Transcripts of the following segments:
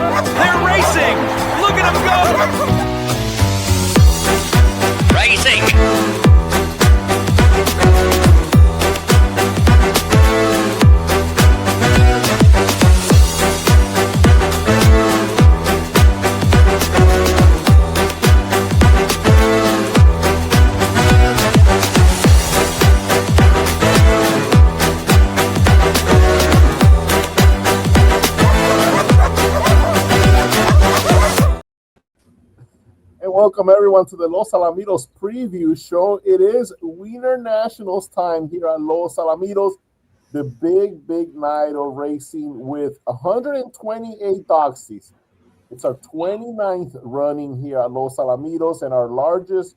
They're racing! Look at them go! Racing! Welcome everyone to the Los Alamitos preview show. It is Wiener Nationals time here at Los Alamitos. The big night of racing with 128 doxies. It's our 29th running here at Los Alamitos and our largest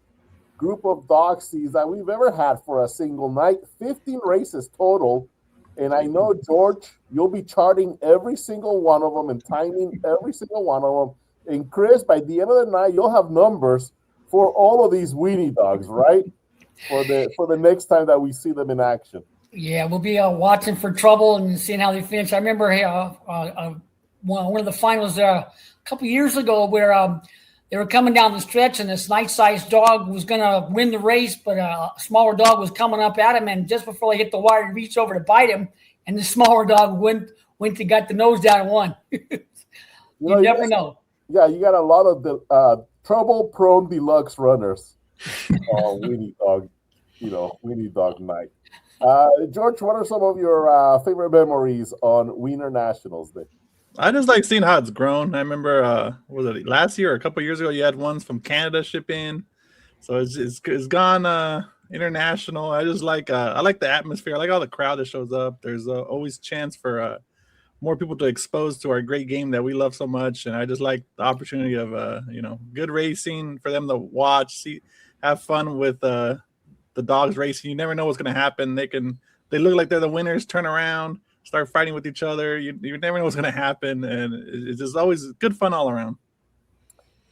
group of doxies that we've ever had for a single night. 15 races total. And I know, George, you'll be charting every single one of them and timing every single one of them. And Chris, by the end of the night, you'll have numbers for all of these weenie dogs, right? For the next time that we see them in action. Yeah, we'll be watching for trouble and seeing how they finish. I remember one of the finals a couple years ago where they were coming down the stretch and this nice-sized dog was going to win the race, but a smaller dog was coming up at him, and just before they hit the wire, he reached over to bite him, and the smaller dog went and got the nose down and won. You never know. Yeah, you got a lot of the trouble-prone deluxe runners. Weenie dog night. George, what are some of your favorite memories on Wiener Nationals Day? I just like seeing how it's grown. I remember, was it last year or a couple of years ago? You had ones from Canada ship in, so it's gone international. I just like I like the atmosphere. I like all the crowd that shows up. There's always chance for more people to expose to our great game that we love so much. And I just like the opportunity of, good racing for them to watch, have fun with the dogs racing. You never know what's going to happen. They look like they're the winners, turn around, start fighting with each other. You never know what's going to happen. And it's just always good fun all around.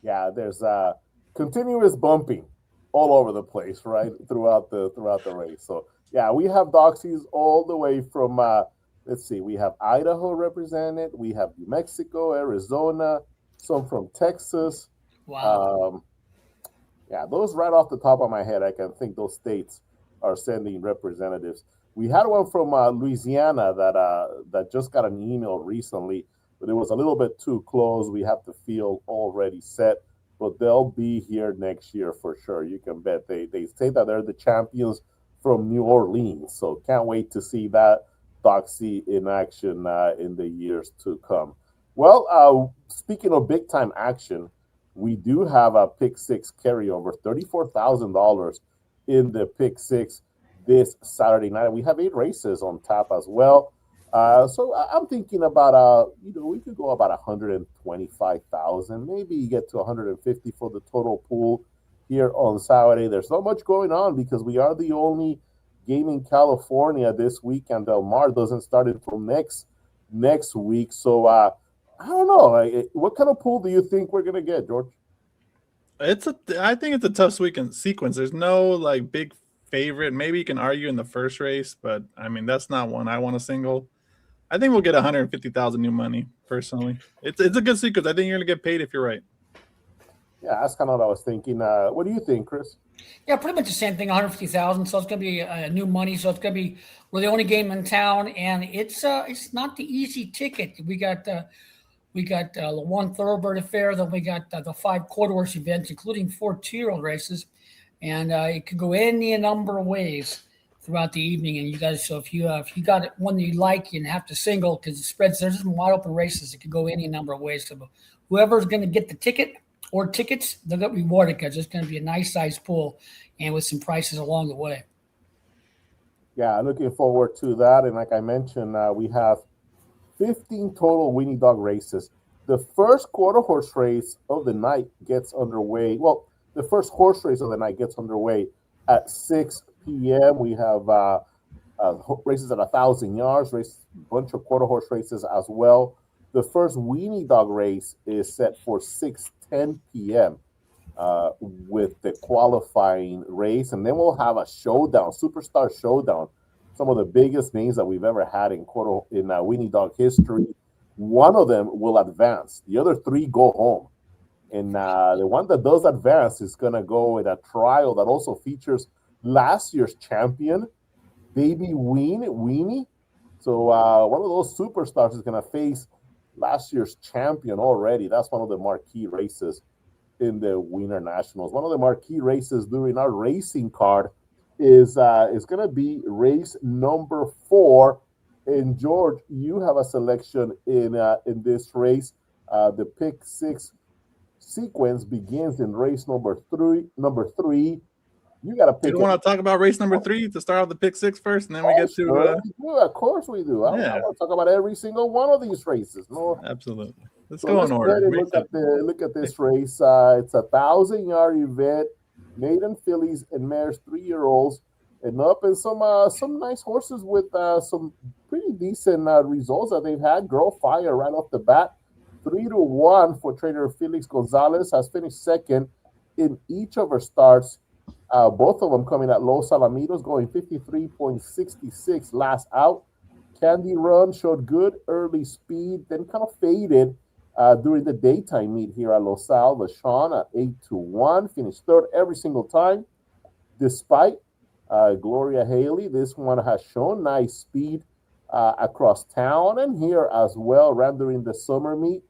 Yeah, there's continuous bumping all over the place, right? Throughout the race. So yeah, we have doxies all the way from, let's see, we have Idaho represented, we have New Mexico, Arizona, some from Texas. Wow. Those right off the top of my head, I can think those states are sending representatives. We had one from Louisiana that just got an email recently, but it was a little bit too close. We have the field already set, but they'll be here next year for sure. You can bet. They say that they're the champions from New Orleans, so can't wait to see that doxie in action in the years to come. Well, speaking of big time action, we do have a pick six carryover, $34,000 in the pick six this Saturday night. We have 8 races on tap as well. So I'm thinking about we could go about 125,000, maybe get to 150 for the total pool here on Saturday. There's not much going on because we are the only game in California this weekend. Del Mar doesn't start until next week. So I don't know. What kind of pool do you think we're gonna get, George? I think it's a tough weekend sequence. There's no big favorite. Maybe you can argue in the first race, but I mean that's not one I want to single. I think we'll get 150,000 new money personally. It's a good sequence. I think you're gonna get paid if you're right. Yeah, that's kind of what I was thinking. What do you think, Chris? Yeah, pretty much the same thing, 150,000. So it's going to be new money. So it's going to be we're the only game in town, and it's not the easy ticket. We got the one thoroughbred affair, then we got the 5 quarter horse events, including 4 2-year-old races, and it could go any number of ways throughout the evening. And you guys, so if you got one that you like, you have to single because the spreads. There's some wide open races. It could go any number of ways. So whoever's going to get the ticket or tickets, they'll get rewarded because it's going to be a nice size pool and with some prices along the way. Yeah, looking forward to that. And like I mentioned, we have 15 total weenie dog races. The first quarter horse race of the night gets underway. Well, the first horse race of the night gets underway at 6 p.m. We have races at 1,000 yards, a bunch of quarter horse races as well. The first weenie dog race is set for 6:10 p.m. With the qualifying race, and then we'll have a showdown, superstar showdown. Some of the biggest names that we've ever had in weenie dog history one of them will advance. The other three go home. And the one that does advance is going to go in a trial that also features last year's champion, Baby Winnie. So one of those superstars is going to face last year's champion already. That's one of the marquee races in the Wiener Nationals. One of the marquee races during our racing card is going to be race number 4. And George, you have a selection in this race. The pick 6 sequence begins in race number three. You got to pick. You don't want to talk about race number 3 to start off the pick 6 first, and then we get to. Of course we do. I want to talk about every single one of these races. No, absolutely. Let's go in order. Look at this race. It's a 1,000-yard event. Maiden fillies and mares, 3-year-olds, and up in some nice horses with some pretty decent results that they've had. Girl Fire right off the bat. 3-1 for trainer Felix Gonzalez, has finished second in each of her starts. Both of them coming at Los Alamitos, going 53.66 last out. Candy Run showed good early speed, then kind of faded during the daytime meet here at Los Al. LaShawn at 8-1, finished third every single time. Despite Gloria Haley, this one has shown nice speed across town and here as well, ran during the summer meet.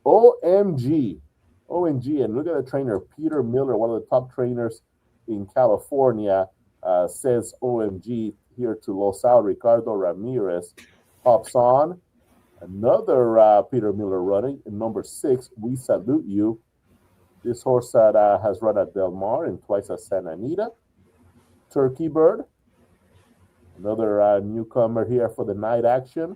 OMG, and look at the trainer, Peter Miller, one of the top trainers in California, says OMG here to Los Al. Ricardo Ramirez hops on. Another Peter Miller running in number 6. We salute you. This horse that has run at Del Mar and twice at Santa Anita. Turkey Bird, another newcomer here for the night action.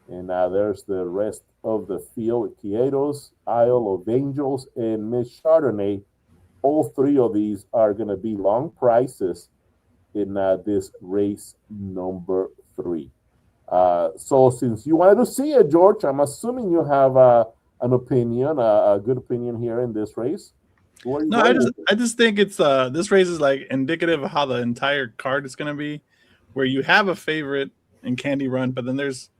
And there's the rest of the field. Quietos, Isle of Angels, and Miss Chardonnay. All 3 of these are going to be long prices in this race number 3. So since you wanted to see it, George, I'm assuming you have an opinion, a good opinion here in this race. No, I just think it's this race is like indicative of how the entire card is going to be, where you have a favorite in Candy Run, but then there's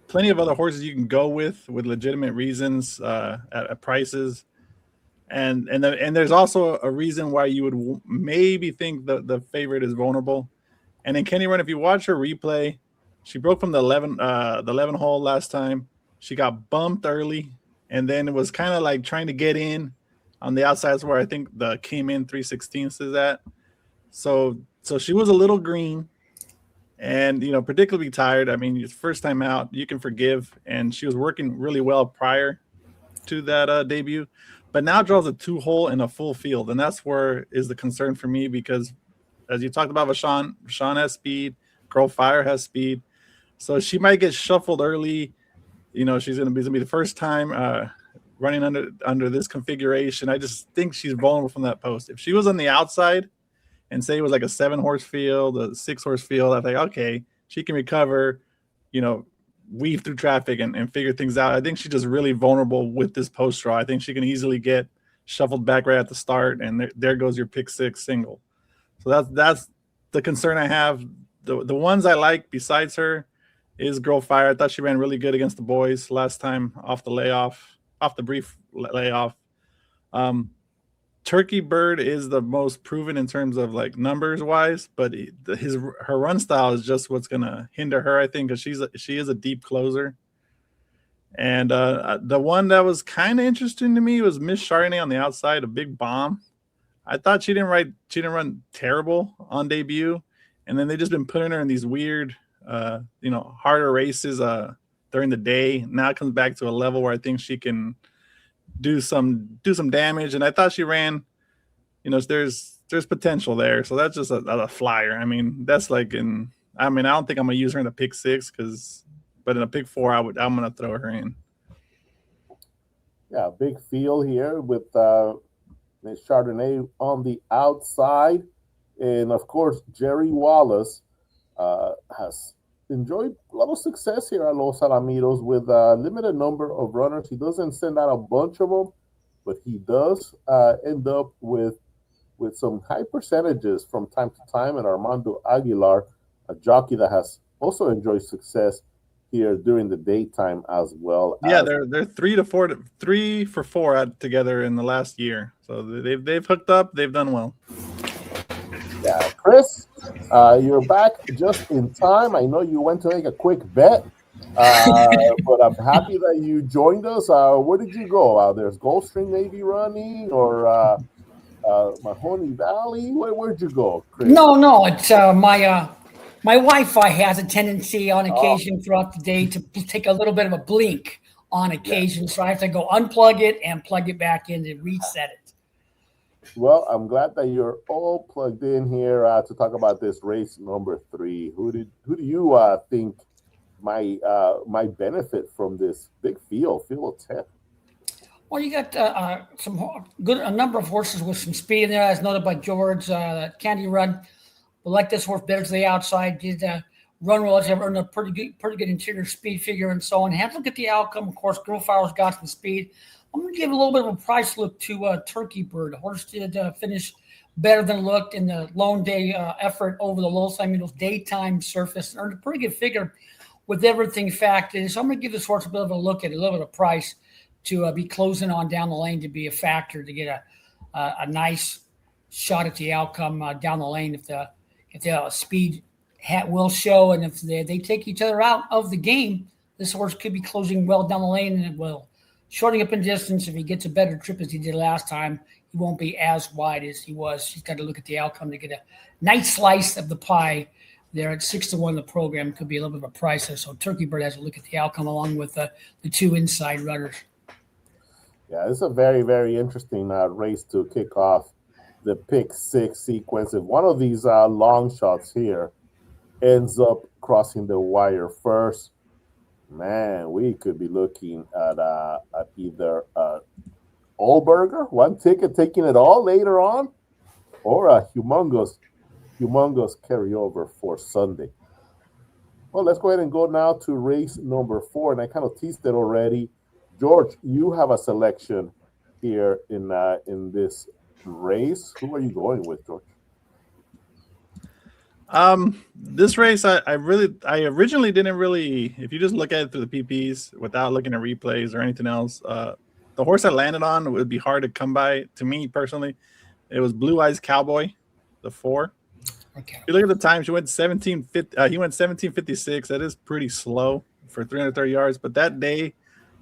plenty of other horses you can go with legitimate reasons at prices. And there's also a reason why you would maybe think the favorite is vulnerable. And in Candy Run, if you watch her replay, she broke from the 11 hole last time. She got bumped early, and then it was kind of like trying to get in on the outsides where I think the came in 3/16 is at. So she was a little green, and particularly tired. I mean, first time out, you can forgive, and she was working really well prior to that debut. But now draws a 2-hole in a full field, and that's where is the concern for me, because as you talked about, Sean has speed, Girl Fire has speed, so she might get shuffled early. She's going to be the first time running under this configuration. I just think she's vulnerable from that post. If she was on the outside and say it was like a 7-horse field, a 6-horse field, I think okay, she can recover, weave through traffic and figure things out. I think she's just really vulnerable with this post draw. I think she can easily get shuffled back right at the start, and there goes your pick 6 single. So that's the concern I have. The ones I like besides her is Girl Fire. I thought she ran really good against the boys last time off the brief layoff. Turkey Bird is the most proven in terms of like numbers wise, but her run style is just what's going to hinder her, I think, because she is a deep closer. And the one that was kind of interesting to me was Miss Chardonnay on the outside, a big bomb. I thought she didn't run terrible on debut, and then they just been putting her in these weird, harder races during the day. Now it comes back to a level where I think she can do some damage, and I thought she ran, there's potential there. So that's just a flyer. I mean, that's like I don't think I'm gonna use her in the pick 6 but in a pick 4 I'm gonna throw her in. Yeah, big field here with Miss Chardonnay on the outside, and of course Jerry Wallace has enjoyed a lot of success here at Los Alamitos with a limited number of runners. He doesn't send out a bunch of them, but he does end up with some high percentages from time to time. And Armando Aguilar, a jockey that has also enjoyed success here during the daytime as well. Yeah, they're 3 for 4 together in the last year. So they've hooked up. They've done well. Yeah, Chris, you're back just in time. I know you went to make a quick bet, but I'm happy that you joined us. Where did you go? There's Gulfstream maybe running, or Mahoney Valley. Where'd you go, Chris? No, it's my Wi-Fi has a tendency on occasion throughout the day to take a little bit of a blink on occasion, so I have to go unplug it and plug it back in to reset it. Well, I'm glad that you're all plugged in here to talk about this race number 3. Who do you think might benefit from this big field of 10? Well, you got a number of horses with some speed in there, as noted by George. Candy Run, we like this horse better to the outside. Did run well, have earned a pretty good interior speed figure and so on. Have to look at the outcome. Of course, Girl Fire's got some speed. I'm going to give a little bit of a price look to Turkey Bird. The horse did finish better than looked in the lone day effort over the Los Alamitos daytime surface and earned a pretty good figure with everything factored in. So I'm going to give this horse a bit of a look at a little bit of price to be closing on down the lane to be a factor to get a nice shot at the outcome down the lane if the speed will show, and if they take each other out of the game, this horse could be closing well down the lane, and it will shortening up in distance. If he gets a better trip as he did last time, he won't be as wide as he was. He's got to look at the outcome to get a nice slice of the pie. There at 6-1, the program could be a little bit of a price. So Turkey Bird has to look at the outcome along with the 2 inside runners. Yeah, it's a very, very interesting race to kick off the pick 6 sequence. If one of these long shots here ends up crossing the wire first, man, we could be looking at either Allberger, one ticket taking it all later on, or a humongous carryover for Sunday. Well, let's go ahead and go now to race number 4, and I kind of teased it already. George, you have a selection here in this race. Who are you going with, George? This race, I originally didn't really, if you just look at it through the PPs without looking at replays or anything else, the horse I landed on would be hard to come by to me personally. It was Blue Eyes Cowboy, the 4. Okay. If you look at the times, he went 17:56. That is pretty slow for 330 yards, but that day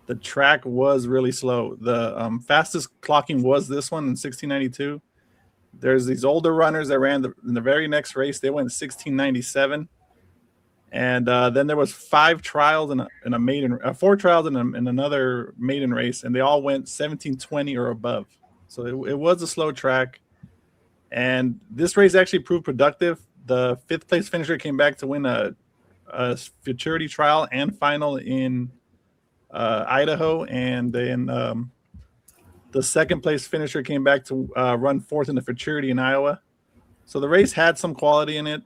the track was really slow. The fastest clocking was this one in 1692. There's these older runners that ran in the very next race. They went 1697, and then there was 5 trials and a maiden, 4 trials and another maiden race, and they all went 1720 or above. So it was a slow track, and this race actually proved productive. The 5th place finisher came back to win a futurity trial and final in Idaho, and then the 2nd place finisher came back to run 4th in the futurity in Iowa. So the race had some quality in it.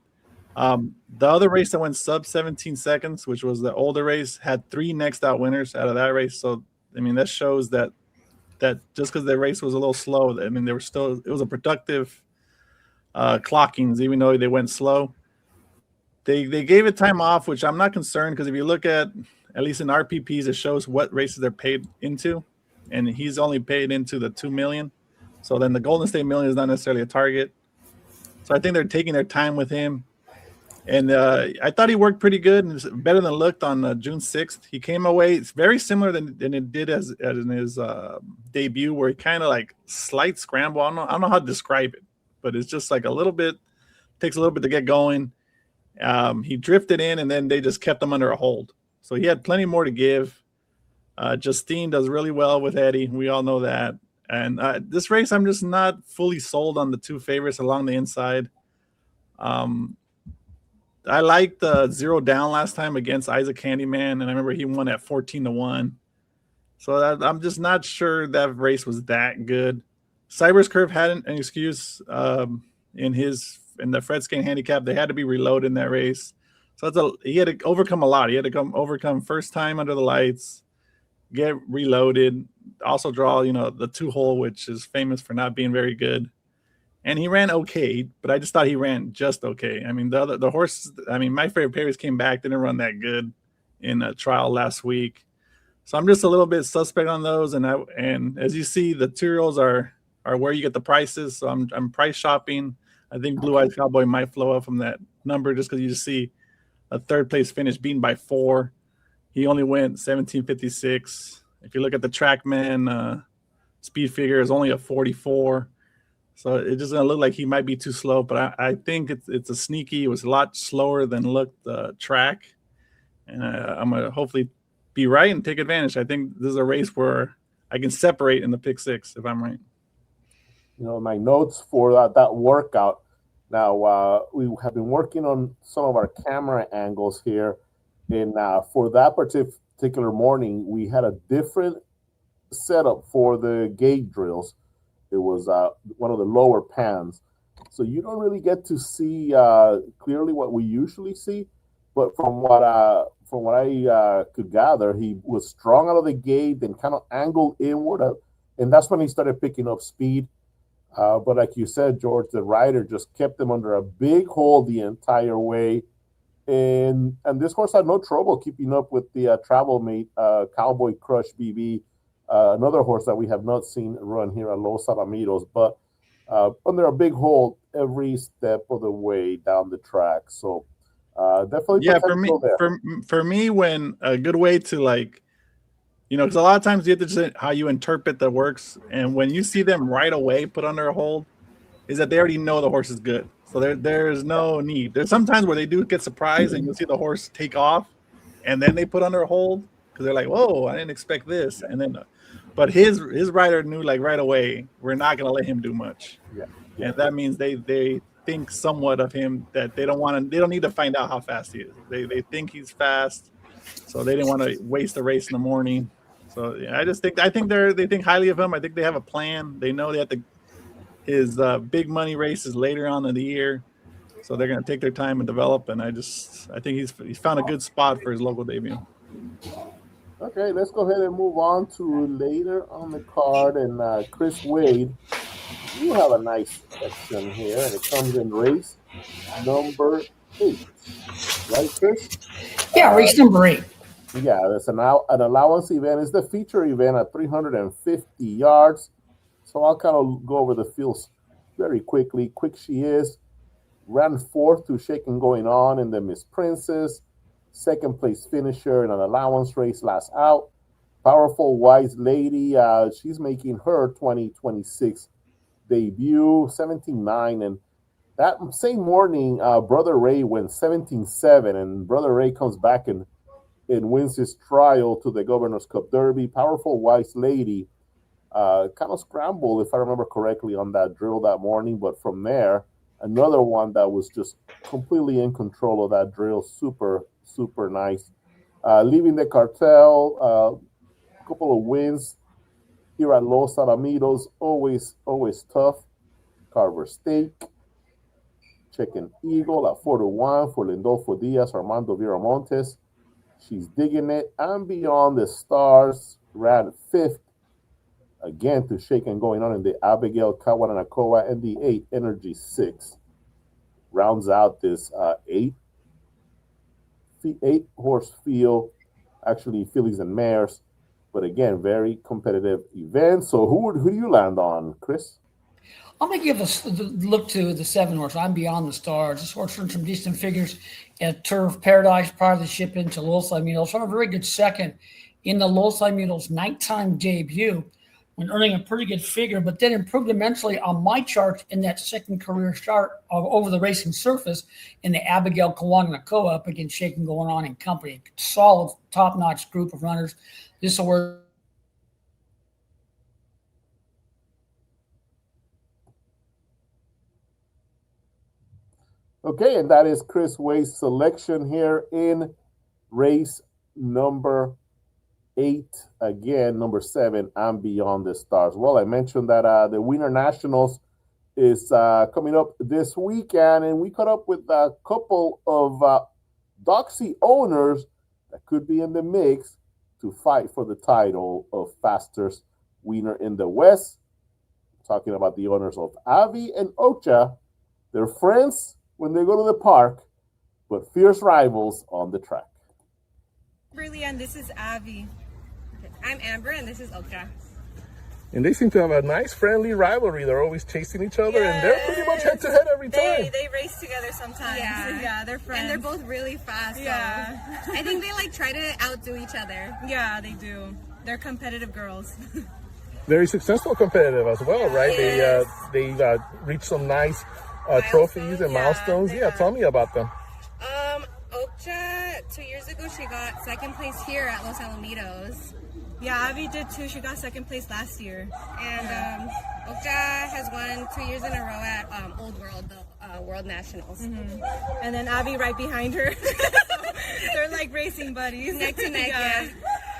The other race that went sub 17 seconds, which was the older race, had 3 next out winners out of that race. So I mean, that shows that just because the race was a little slow, I mean, it was a productive clockings, even though they went slow. They gave it time off, which I'm not concerned, because if you look at least in RPPs, it shows what races they're paid into, and he's only paid into the 2 million. So then the Golden State Million is not necessarily a target. So I think they're taking their time with him. And I thought he worked pretty good and better than looked on June 6th. He came away very similar than it did as in his debut, where he kind of like slight scramble. I don't know how to describe it, but it's just like takes a little bit to get going. He drifted in, and then they just kept him under a hold. So he had plenty more to give. Justine does really well with Eddie. We all know that. And this race, I'm just not fully sold on the 2 favorites along the inside. I liked the 0 down last time against Isaac Candyman, and I remember he won at 14-1. So I'm just not sure that race was that good. Cyber's Curve had an excuse in the Fred Skane handicap. They had to be reloaded in that race. So he had to overcome a lot. He had to overcome first time under the lights, get reloaded, also draw, the 2-hole, which is famous for not being very good. And he ran okay, but I just thought he ran just okay. I mean, the horse, my favorite pairs came back, didn't run that good in a trial last week. So I'm just a little bit suspect on those. And as you see, the materials are where you get the prices. So I'm price shopping. I think Blue Eyes Cowboy might flow up from that number just because you just see a third place finish beaten by 4. He only went 1756. If you look at the TrackMan speed figure, is only a 44. So it's just gonna look like he might be too slow. But I think it's a sneaky. It was a lot slower than looked the track, and I'm gonna hopefully be right and take advantage. I think this is a race where I can separate in the pick 6 if I'm right. You know, my notes for that workout. Now, we have been working on some of our camera angles here. And for that particular morning, we had a different setup for the gate drills. It was one of the lower pans. So you don't really get to see clearly what we usually see. But from what I could gather, he was strong out of the gate, then kind of angled inward. And that's when he started picking up speed. But like you said, George, the rider just kept him under a big hold the entire way. And this horse had no trouble keeping up with the travel mate, Cowboy Crush BB, another horse that we have not seen run here at Los Alamitos, but under a big hold every step of the way down the track. So definitely, yeah. For me, when a good way to because a lot of times you have to just how you interpret the works, and when you see them right away put under a hold, is that they already know the horse is good. So there's no need. There's sometimes where they do get surprised and you'll see the horse take off and then they put under a hold because they're like, whoa, I didn't expect this. And then, but his rider knew right away, we're not going to let him do much. Yeah. And that means they think somewhat of him that they don't need to find out how fast he is. They think he's fast. So they didn't want to waste the race in the morning. So yeah, I think they think highly of him. I think they have a plan. They know they have to. His big money races later on in the year, so they're going to take their time and develop. And I think he's found a good spot for his local debut. Okay, let's go ahead and move on to later on the card. And Chris Wade, you have a nice section here, and it comes in race number 8, right, Chris? Yeah, race number 8. Yeah, that's an allowance event. It's the feature event at 350 yards. So I'll kind of go over the fields very quickly. Quick She Is ran 4th to Shaking Going On in the Miss Princess. 2nd place finisher in an allowance race last out. Powerful Wise Lady. She's making her 2026 debut, 17-9. And that same morning, Brother Ray went 17-7. And Brother Ray comes back and wins his trial to the Governor's Cup Derby. Powerful Wise Lady. Kind of scrambled, if I remember correctly, on that drill that morning. But from there, another one that was just completely in control of that drill. Super, super nice. Leaving the cartel, a couple of wins here at Los Alamitos. Always tough. Carver Stake. Chicken Eagle at 4-1 for Lindolfo Diaz, Armando Viramontes. She's digging it. And Beyond the Stars ran 5th. Again, to Shaking Going On in the Abigail Kawananakoa, and the 8 Energy 6 rounds out this 8 horse field, actually fillies and mares, but again, very competitive event. So who do you land on, Chris? I'm going to give a look to the 7 horse. I'm Beyond the Stars. This horse earned some decent figures at Turf Paradise prior to the ship into Los Alamitos. So a very good second in the Los Alamitos nighttime debut, when earning a pretty good figure, but then improved immensely on my chart in that second career start over the racing surface in the Abigail Kawananakoa up against Shaking Going On and company. Solid, top-notch group of runners. This is where Okay, and that is Chris Wade's selection here in race number 8, again, number 7, and Beyond the Stars. Well, I mentioned that the Wiener Nationals is coming up this weekend, and we caught up with a couple of doxy owners that could be in the mix to fight for the title of fastest wiener in the West. Talking about the owners of Avi and Ocha. They're friends when they go to the park, but fierce rivals on the track. Kimberly, and this is Abby. I'm Amber, and this is Okja. And they seem to have a nice friendly rivalry. They're always chasing each other, and they're pretty much head to head every time. They race together sometimes. Yeah. They're friends. And they're both really fast. Yeah. So I think they like try to outdo each other. Yeah, they do. They're competitive girls. Very successful competitive as well, right? Yes. They reached some nice trophies and milestones. Yeah, tell me about them. Okja, 2 years ago, she got second place here at Los Alamitos. Yeah, Abby did too. She got second place last year. And Okja has won 2 years in a row at Old World, the World Nationals. Mm-hmm. And then Abby right behind her. They're like racing buddies. Neck to neck, yeah.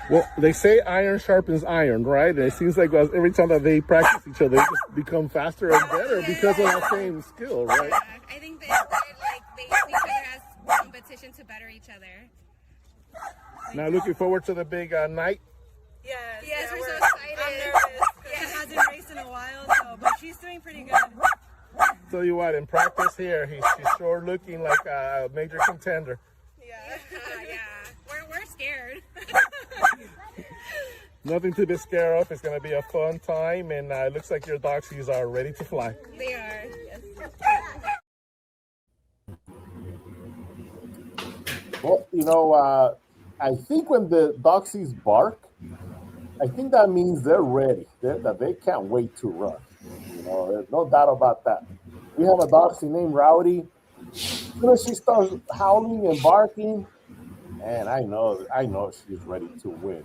Well, they say iron sharpens iron, right? And it seems like every time that they practice each other, they just become faster and better because of that same skill, right? Yeah, I think they use each other as competition to better each other. Now, looking forward to the big night. Yes, we're so excited. I'm nervous because she hasn't raced in a while, but she's doing pretty good. Tell you what, in practice here, she's sure looking like a major contender. Yeah. We're scared. Nothing to be scared of. It's going to be a fun time, and it looks like your doxies are ready to fly. They are. Yes. Well, I think when the doxies bark, I think that means they're ready. That they can't wait to run. There's no doubt about that. We have a doxie named Rowdy. As soon as she starts howling and barking, and I know she's ready to win.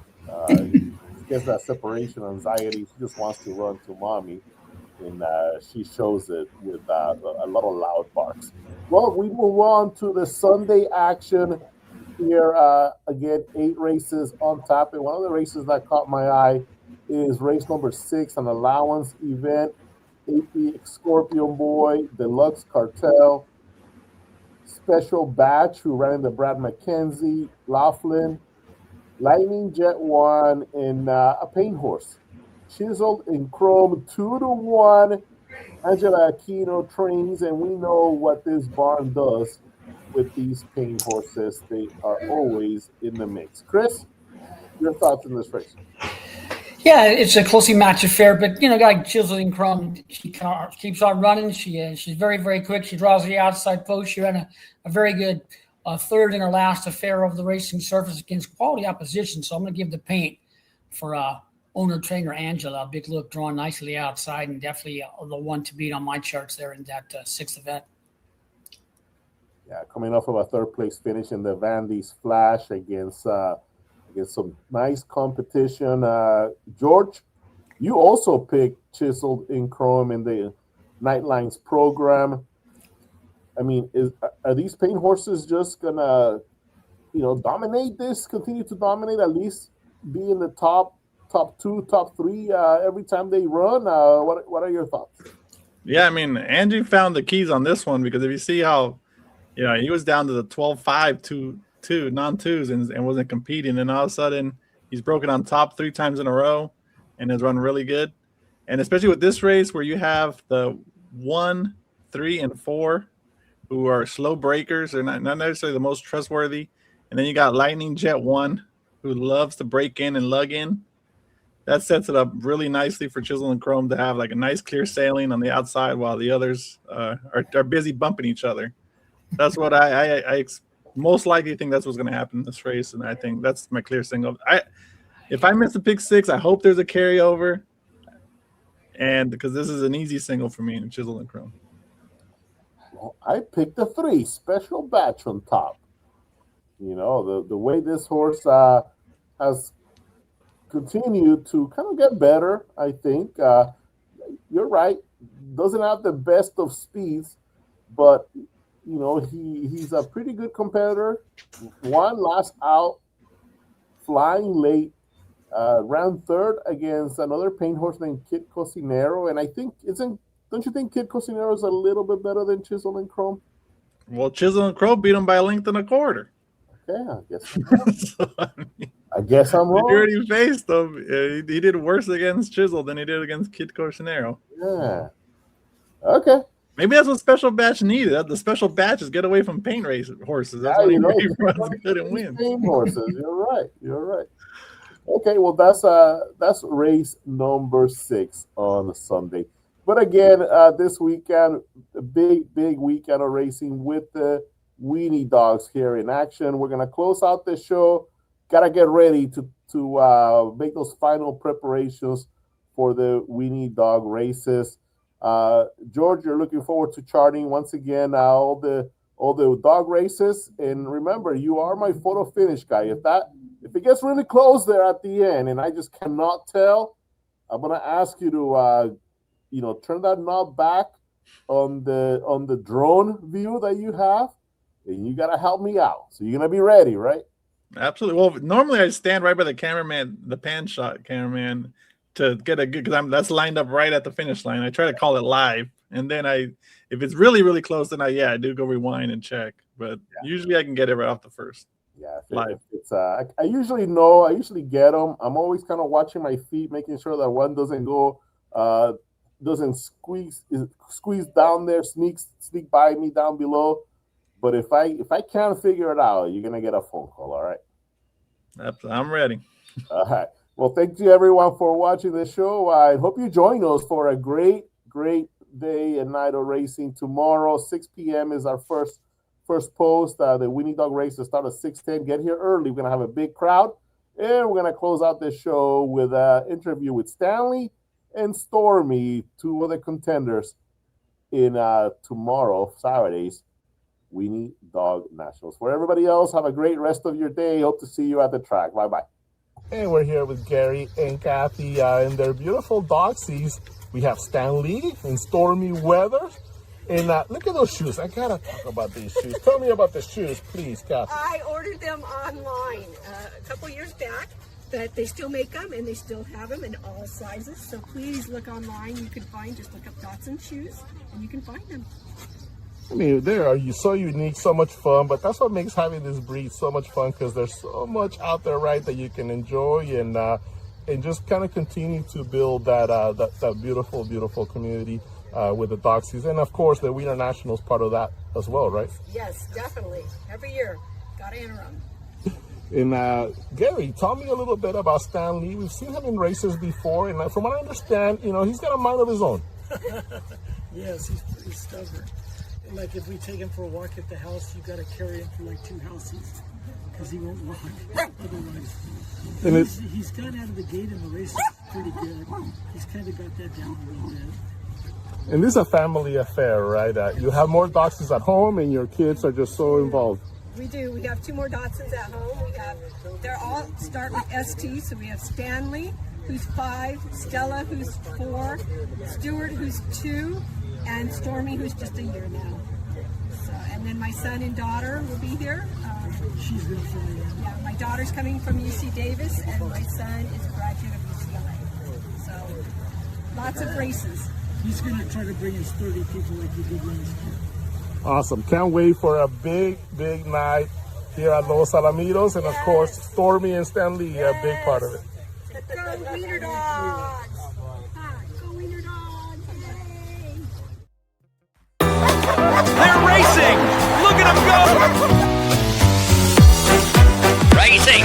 She gets that separation anxiety. She just wants to run to mommy, and she shows it with a lot of loud barks. Well, we move on to the Sunday action here. Again, 8 races on top, and one of the races that caught my eye is race number 6, an allowance event. AP Scorpion Boy, Deluxe Cartel, Special Batch, who ran in the Brad McKenzie, Laughlin, Lightning Jet 1, and a paint horse. Chiseled in Chrome, 2-1. Angela Aquino trains, and we know what this barn does with these paint horses. They are always in the mix. Chris, your thoughts on this race? Yeah, it's a closely matched affair, but guy Chiseling Chrome, she keeps on running. She's very, very quick. She draws the outside post. She ran a very good third in her last affair of the racing surface against quality opposition. So I'm going to give the paint for owner trainer Angela. A big look, drawn nicely outside, and definitely the one to beat on my charts there in that 6th event. Yeah, coming off of a 3rd place finish in the Vandy's Flash against some nice competition. George, you also picked Chiseled in Chrome in the Nightlines program. I mean, are these paint horses just gonna, dominate this? Continue to dominate, at least be in the top 2, top 3 every time they run? What are your thoughts? Yeah, I mean, Angie found the keys on this one, because if you see how, he was down to the 12-5 two non-twos and wasn't competing, and all of a sudden he's broken on top 3 times in a row and has run really good. And especially with this race where you have the 1, 3, and 4 who are slow breakers, they're not necessarily the most trustworthy, and then you got Lightning Jet 1 who loves to break in and lug in. That sets it up really nicely for Chisel and Chrome to have like a nice clear sailing on the outside while the others are busy bumping each other. That's what I most likely think that's what's going to happen in this race, and I think that's my clear single. If I miss the pick 6, I hope there's a carryover, and because this is an easy single for me in Chisel and Chrome. Well, I picked the 3, Special Batch on top. The way this horse has continued to kind of get better, I think. You're right. Doesn't have the best of speeds, but he's a pretty good competitor. One last out, flying late, ran 3rd against another paint horse named Kid Cocinero. And I think don't you think Kid Cocinero is a little bit better than Chisel and Chrome? Well, Chisel and Chrome beat him by a length and a quarter. Okay, I guess I'm wrong. You already faced him. He did worse against Chisel than he did against Kid Cocinero. Yeah. Okay. Maybe that's what special batch needed. The special batch is get away from paint race horses. That's Yeah, why he you runs good and wins. Same horses. You're right. You're right. Okay, well that's race number 6 on Sunday. But again, this weekend, a big weekend of racing with the Weenie Dogs here in action. We're gonna close out this show. Gotta get ready to make those final preparations for the Weenie Dog races. George, you're looking forward to charting once again all the dog races. And remember, you are my photo finish guy. If it gets really close there at the end and I just cannot tell, I'm gonna ask you to turn that knob back on the drone view that you have, and you gotta help me out. So you're gonna be ready, right? Absolutely. Well, normally I stand right by the cameraman, the pan shot cameraman, to get a good, because that's lined up right at the finish line. I try to call it live, and then if it's really close, then I do go rewind and check. But usually I can get it right off the first. Yeah, live. I usually get them. I'm always kind of watching my feet, making sure that one doesn't go, doesn't squeeze down there, sneak by me down below. But if I can't figure it out, you're gonna get a phone call. All right. I'm ready. All right. Well, thank you everyone for watching the show. I hope you join us for a great day and night of racing tomorrow. 6 p.m. is our first post. The Weenie Dog races start at 6:10. Get here early. We're gonna have a big crowd, and we're gonna close out this show with an interview with Stanley and Stormy, 2 other contenders in tomorrow, Saturday's Weenie Dog Nationals. For everybody else, have a great rest of your day. Hope to see you at the track. Bye-bye. And we're here with Gary and Kathy in their beautiful doxies. We have Stanley in stormy weather. And look at those shoes. I gotta talk about these shoes. Tell me about the shoes, please, Kathy. I ordered them online a couple years back, but they still make them and they still have them in all sizes. So please look online. You can just look up Dotson shoes and you can find them. I mean, they are so unique, so much fun, but that's what makes having this breed so much fun, because there's so much out there, right, that you can enjoy and just kind of continue to build that beautiful community with the doxies. And of course, the Wiener Nationals part of that as well, right? Yes, definitely. Every year, gotta enter them. And Gary, tell me a little bit about Stanley. We've seen him in races before, and from what I understand, he's got a mind of his own. Yes, he's pretty stubborn. Like if we take him for a walk at the house, you got to carry him for like 2 houses because he won't walk otherwise. He's got out of the gate in the race pretty good. He's kind of got that down a little bit. And this is a family affair, right? You have more doxies at home, and your kids are just so involved. We do. We have 2 more Dotsons at home. They're all start with ST. So we have Stanley, who's 5, Stella, who's 4, Stuart, who's 2, and Stormy, who's just a year now. So, and then my son and daughter will be here. She's real funny. Yeah, my daughter's coming from UC Davis, and my son is a graduate of UCLA. So, lots of races. He's going to try to bring us 30 people like he did last year. Awesome. Can't wait for a big night here at Los Alamitos. And of course, Stormy and Stanley, a big part of it. Go Wiener Dogs! Go Wiener Dogs! Yay! They're racing! Look at them go! Racing!